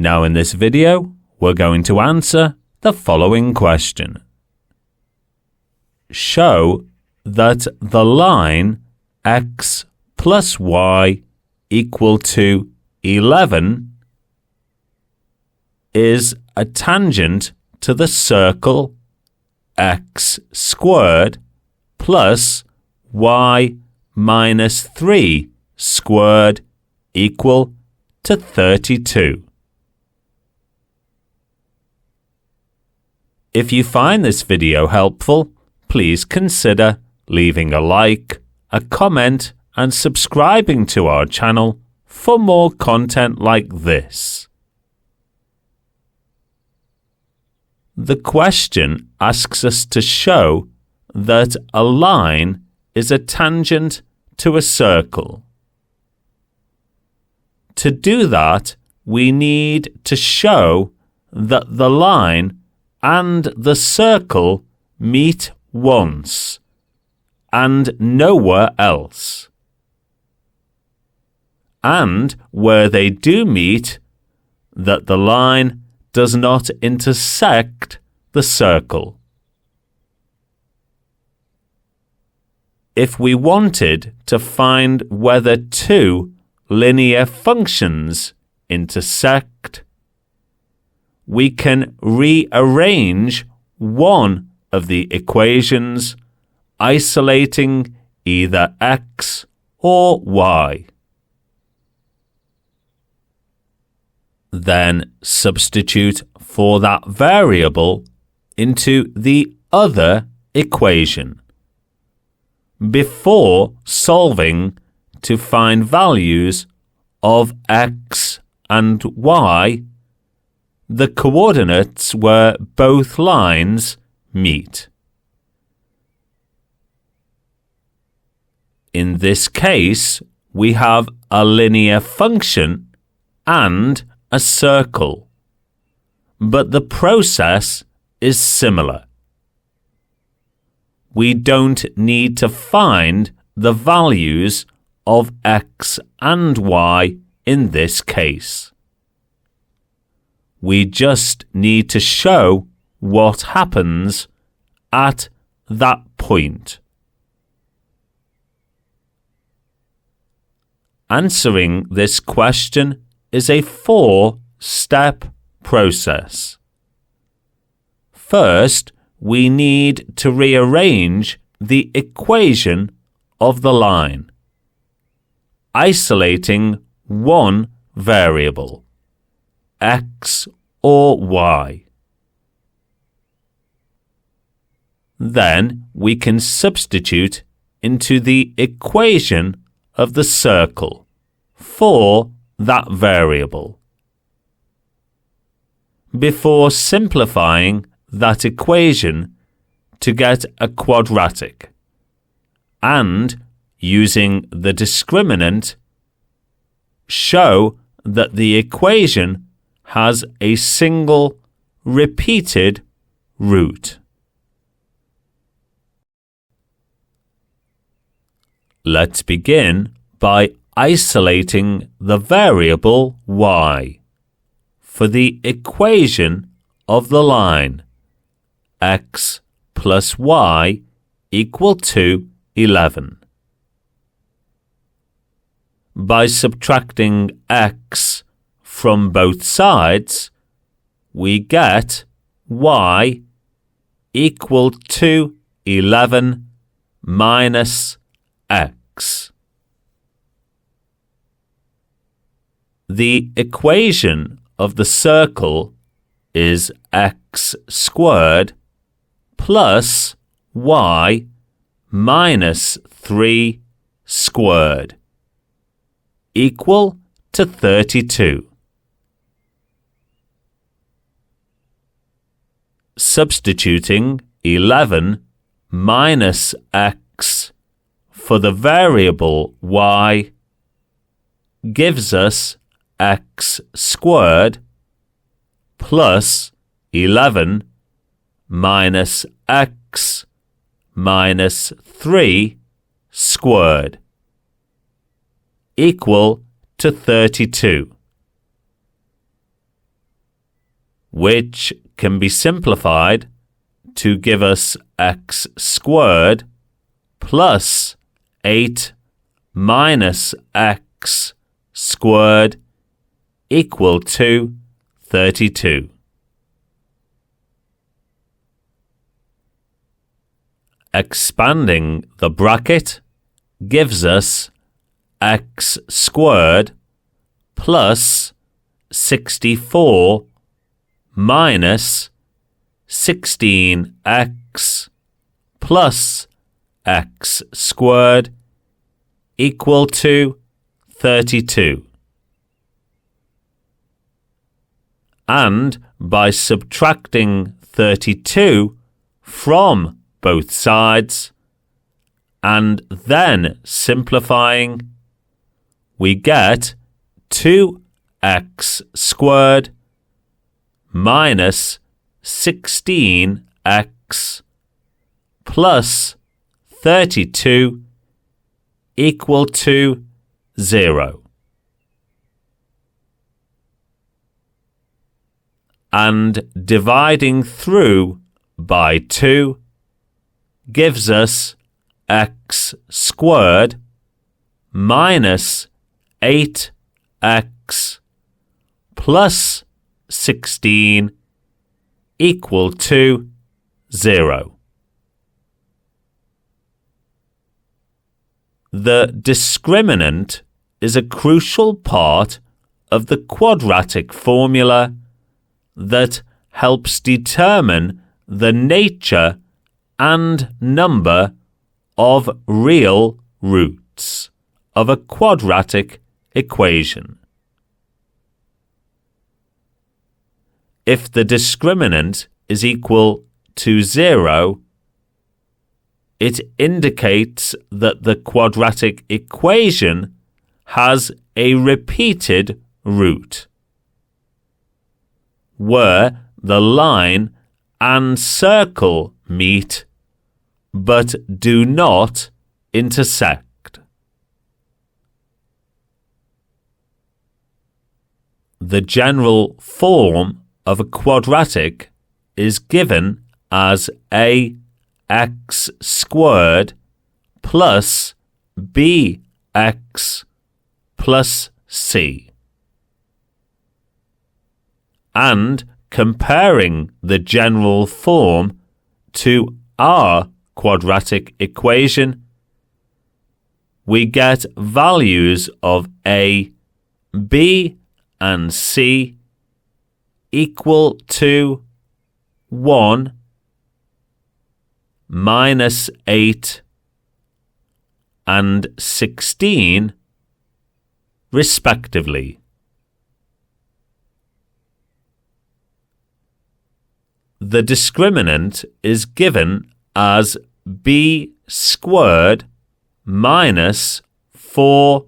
Now in this video, we're going to answer the following question. Show that the line x plus y equal to 11 is a tangent to the circle x squared plus y minus 3 squared equal to 32. If you find this video helpful, please consider leaving a like, a comment, and subscribing to our channel for more content like this. The question asks us to show that a line is a tangent to a circle. To do that, we need to show that the line and the circle meet once and nowhere else. And where they do meet, that the line does not intersect the circle. If we wanted to find whether two linear functions intersect, we can rearrange one of the equations, isolating either x or y. Then substitute for that variable into the other equation before solving to find values of x and y, the coordinates where both lines meet. In this case, we have a linear function and a circle, but the process is similar. We don't need to find the values of x and y in this case. We just need to show what happens at that point. Answering this question is a 4-step process. First, we need to rearrange the equation of the line, isolating one variable, x or y. Then we can substitute into the equation of the circle for that variable. Before simplifying that equation to get a quadratic, and using the discriminant, show that the equation has a single repeated root. Let's begin by isolating the variable y for the equation of the line x plus y equal to 11. By subtracting x from both sides, we get y equal to 11 minus x. The equation of the circle is x squared plus y minus 3 squared equal to 32. Substituting 11 minus x for the variable y gives us x squared plus 11 minus x minus 3 squared equal to 32. which can be simplified to give us x squared plus 8 minus x squared equal to 32. Expanding the bracket gives us x squared plus 64 minus 16x plus x squared equal to 32. And by subtracting 32 from both sides and then simplifying, we get 2x squared minus 16x plus 32 equal to 0. And dividing through by 2 gives us x squared minus 8x plus 16 equal to 0. The discriminant is a crucial part of the quadratic formula that helps determine the nature and number of real roots of a quadratic equation. If the discriminant is equal to 0, it indicates that the quadratic equation has a repeated root, where the line and circle meet but do not intersect. The general form of a quadratic is given as ax squared plus bx plus c. And comparing the general form to our quadratic equation, we get values of a, b, and c equal to 1, minus 8, and 16, respectively. The discriminant is given as b squared minus 4ac.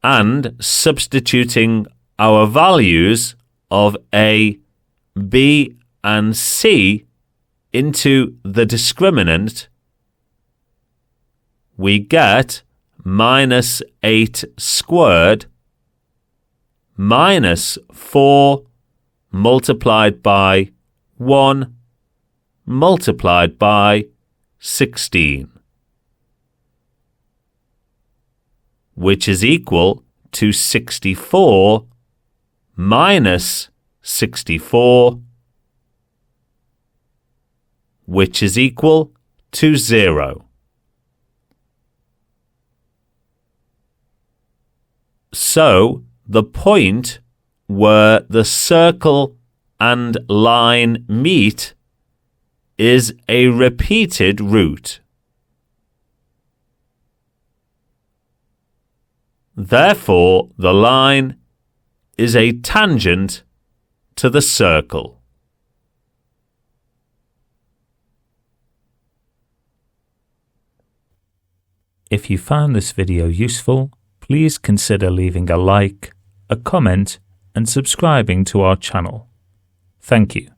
And substituting our values of a, b, and c into the discriminant, we get minus 8 squared minus 4 multiplied by 1 multiplied by 16, which is equal to 64 minus 64, which is equal to 0. So, the point where the circle and line meet is a repeated root. Therefore, the line is a tangent to the circle. If you found this video useful, please consider leaving a like, a comment, and subscribing to our channel. Thank you.